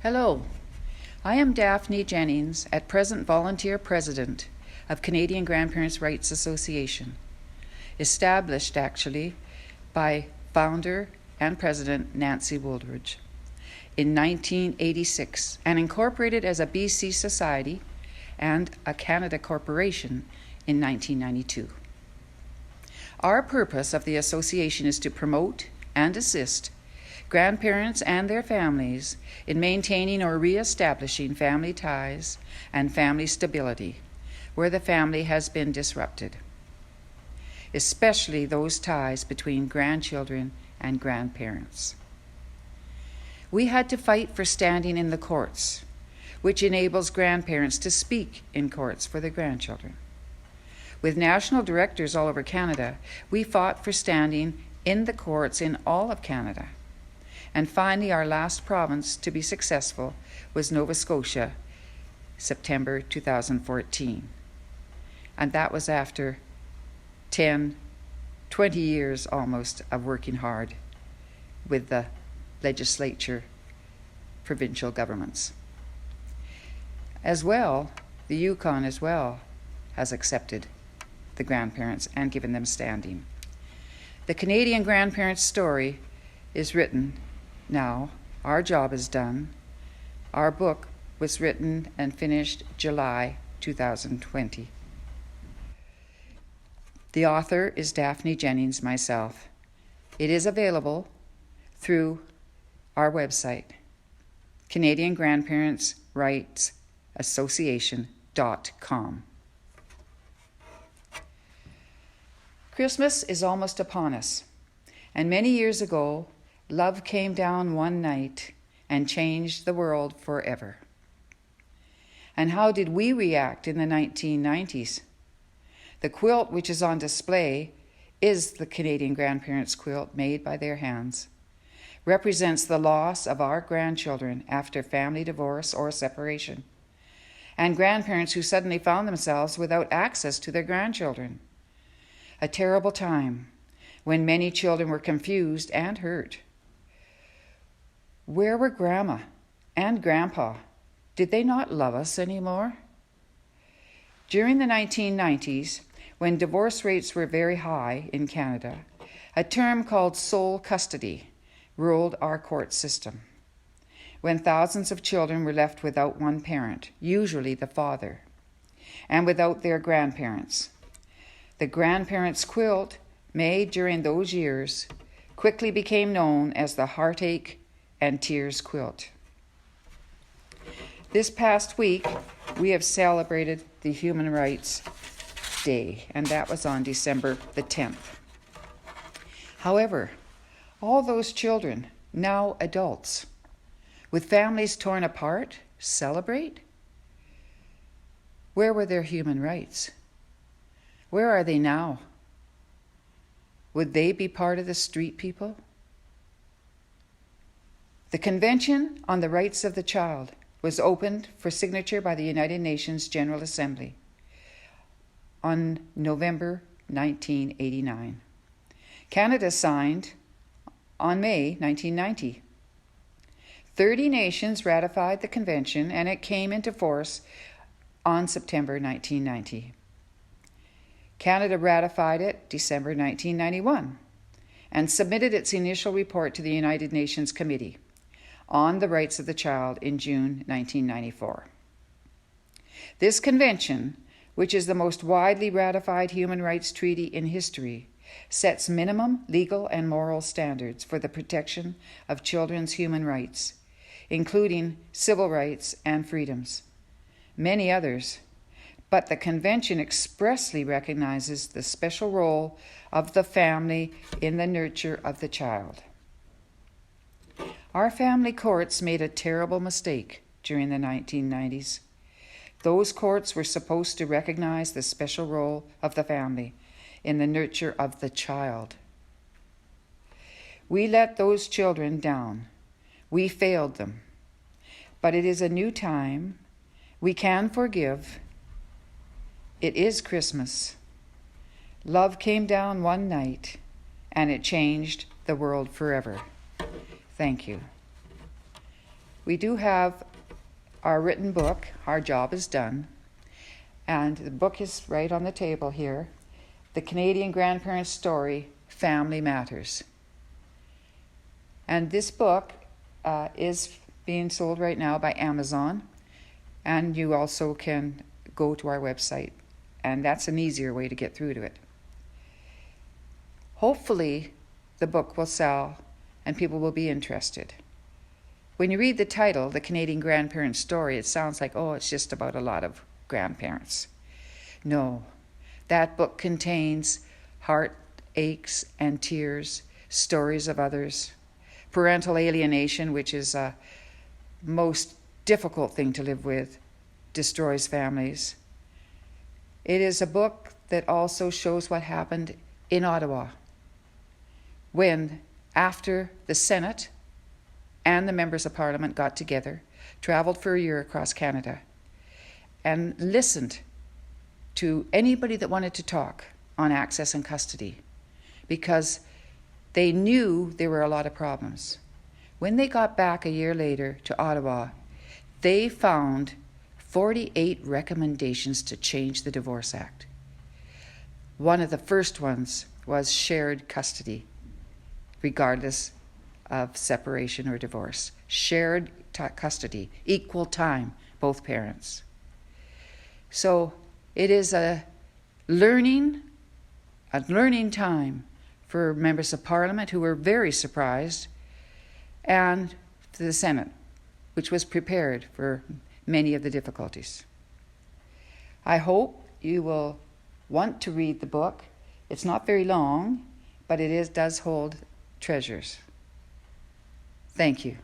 Hello, I am Daphne Jennings, at present volunteer president of Canadian Grandparents' Rights Association, established actually by founder and president Nancy Wooldridge in 1986 and incorporated as a BC Society and a Canada Corporation in 1992. Our purpose of the association is to promote and assist grandparents and their families in maintaining or re-establishing family ties and family stability where the family has been disrupted, especially those ties between grandchildren and grandparents. We had to fight for standing in the courts, which enables grandparents to speak in courts for their grandchildren. With national directors all over Canada, we fought for standing in the courts in all of Canada. And finally, our last province to be successful was Nova Scotia, September 2014. And that was after 10, 20 years almost of working hard with the legislature, provincial governments. As well, the Yukon as well has accepted the grandparents and given them standing. The Canadian grandparents' story is written now. Our job is done. Our book was written and finished July 2020. The author is Daphne Jennings, myself. It is available through our website, Canadian Grandparents Rights Association.com. Christmas is almost upon us, and many years ago, love came down one night and changed the world forever. And how did we react in the 1990s? The quilt which is on display is the Canadian Grandparents' quilt made by their hands. Represents the loss of our grandchildren after family divorce or separation, and grandparents who suddenly found themselves without access to their grandchildren. A terrible time when many children were confused and hurt. Where were Grandma and Grandpa? Did they not love us anymore? During the 1990s, when divorce rates were very high in Canada, a term called sole custody ruled our court system, when thousands of children were left without one parent, usually the father, and without their grandparents. The grandparents' quilt, made during those years, quickly became known as the Heartache and Tears quilt. This past week, we have celebrated the Human Rights Day, and that was on December the 10th. However, all those children, now adults, with families torn apart, celebrate? Where were their human rights? Where are they now? Would they be part of the street people? The Convention on the Rights of the Child was opened for signature by the United Nations General Assembly on November 1989. Canada signed on May 1990. 30 nations ratified the convention, and it came into force on September 1990. Canada ratified it December 1991 and submitted its initial report to the United Nations Committee on the Rights of the Child in June 1994. This convention, which is the most widely ratified human rights treaty in history, sets minimum legal and moral standards for the protection of children's human rights, including civil rights and freedoms. Many others, but the Convention expressly recognizes the special role of the family in the nurture of the child. Our family courts made a terrible mistake during the 1990s. Those courts were supposed to recognize the special role of the family in the nurture of the child. We let those children down. We failed them. But it is a new time. We can forgive. It is Christmas. Love came down one night, and it changed the world forever. Thank you. We do have our written book, Our Job is Done, and the book is right on the table here. The Canadian Grandparent Story, Family Matters. And this book is being sold right now by Amazon, and you also can go to our website, and that's an easier way to get through to it. Hopefully, the book will sell and people will be interested. When you read the title, The Canadian Grandparent Story, it sounds like, oh, it's just about a lot of grandparents. No, that book contains heartaches and tears, stories of others, parental alienation, which is a most difficult thing to live with, destroys families. It is a book that also shows what happened in Ottawa when, after the Senate and the members of Parliament got together, traveled for a year across Canada, and listened to anybody that wanted to talk on access and custody, because they knew there were a lot of problems. When they got back a year later to Ottawa, they found 48 recommendations to change the Divorce Act. One of the first ones was shared custody, regardless of separation or divorce. Shared custody, equal time, both parents. So it is a learning time for members of Parliament who were very surprised, and to the Senate, which was prepared for many of the difficulties. I hope you will want to read the book. It's not very long, but it does hold treasures. Thank you.